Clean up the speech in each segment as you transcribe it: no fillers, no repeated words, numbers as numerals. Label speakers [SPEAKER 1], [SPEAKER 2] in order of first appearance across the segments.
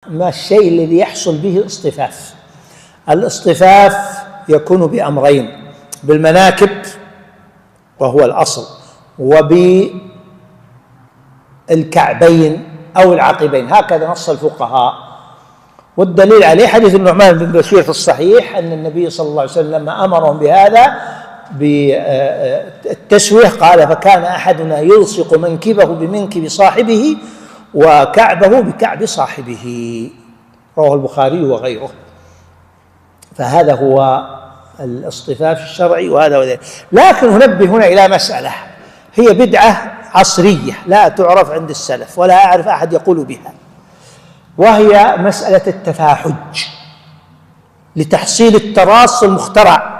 [SPEAKER 1] ما الشيء الذي يحصل به الاصطفاف. الاصطفاف يكون بأمرين: بالمناكب وهو الأصل، وبالكعبين أو العقبين، هكذا نص الفقهاء. والدليل عليه حديث النعمان بن بشير في الصحيح أن النبي صلى الله عليه وسلم لما أمرهم بهذا بالتسوية قال: فكان أحدنا يلصق منكبه بمنكب صاحبه وكعبه بكعب صاحبه، رواه البخاري وغيره. فهذا هو الاصطفاف الشرعي وهذا هو ذلك. لكن ننبه هنا إلى مسألة هي بدعة عصرية لا تعرف عند السلف ولا أعرف أحد يقول بها، وهي مسألة التفاحج لتحصيل التراص المخترع.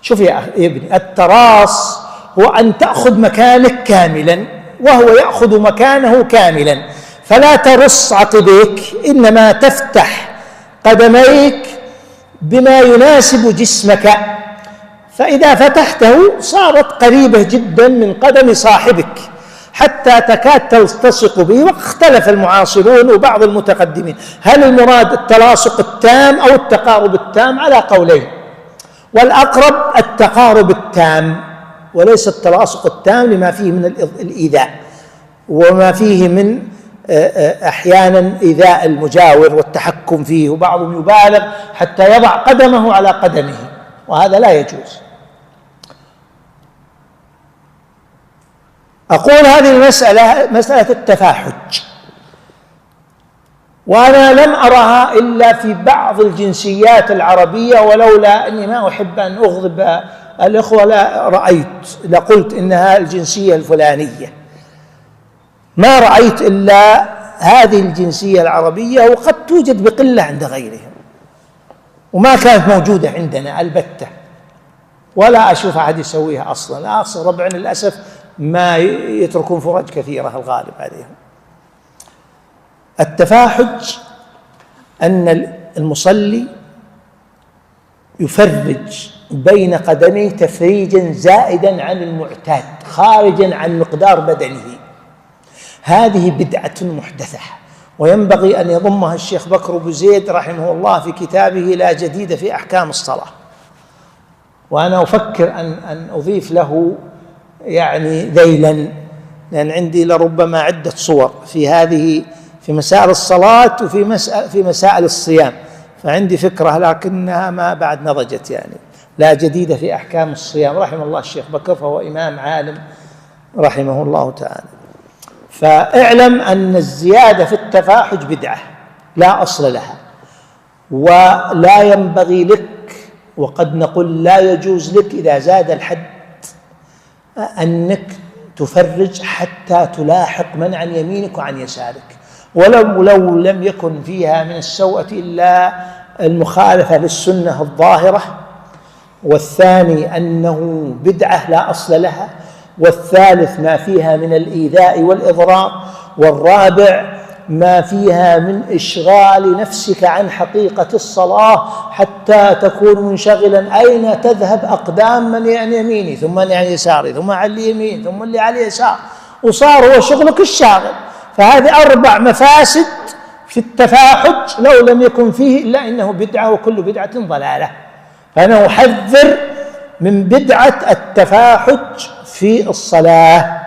[SPEAKER 1] شوف يا ابني، التراص هو أن تأخذ مكانك كاملا وهو يأخذ مكانه كاملا، فلا ترص عقبيك، إنما تفتح قدميك بما يناسب جسمك، فإذا فتحته صارت قريبة جدا من قدم صاحبك حتى تكاد تلتصق به. واختلف المعاصرون وبعض المتقدمين هل المراد التلاصق التام أو التقارب التام، على قولين، والأقرب التقارب التام وليس التلاصق التام لما فيه من الإيذاء وما فيه من أحيانا إيذاء المجاور والتحكم فيه، وبعضهم يبالغ حتى يضع قدمه على قدمه، وهذا لا يجوز. أقول هذه المسألة مسألة التفاحج، وأنا لم أرها إلا في بعض الجنسيات العربية، ولولا أني ما أحب أن أغضب الإخوة لقلت إنها الجنسية الفلانية. ما رأيت إلا هذه الجنسية العربية، وقد توجد بقلة عند غيرهم، وما كانت موجودة عندنا البتة، ولا أشوف أحد يسويها أصلا. ربعا للأسف ما يتركون فرج كثيرة الغالب عليهم. التفاحج أن المصلي يفرج بين قدميه تفريجا زائدا عن المعتاد خارجا عن مقدار بدنه. هذه بدعة محدثة، وينبغي أن يضمها الشيخ بكر بن زيد رحمه الله في كتابه لا جديد في أحكام الصلاة. وأنا أفكر أن أضيف له يعني ذيلا، لأن عندي لربما عدة صور في هذه في مسائل الصلاة وفي مسائل الصيام، فعندي فكرة لكنها ما بعد نضجت. يعني لا جديد في أحكام الصيام، رحمه الله الشيخ بكر، فهو إمام عالم رحمه الله تعالى. فاعلم أن الزيادة في التفاحج بدعة لا أصل لها، ولا ينبغي لك، وقد نقول لا يجوز لك إذا زاد الحد أنك تفرج حتى تلاحق من عن يمينك وعن يسارك، ولو لم يكن فيها من السوءة إلا المخالفة للسنة الظاهرة، والثاني أنه بدعة لا أصل لها، والثالث ما فيها من الإيذاء والإضرار، والرابع ما فيها من إشغال نفسك عن حقيقة الصلاة حتى تكون منشغلا أين تذهب أقدام من عن يميني ثم من عن يساري ثم على اليمين ثم اللي على اليسار، وصار هو شغلك الشاغل. فهذه 4 مفاسد في التفاحج لو لم يكن فيه إلا إنه بدعة، وكل بدعة ضلالة. فأنا أحذر من بدعة التفاحج في الصلاة.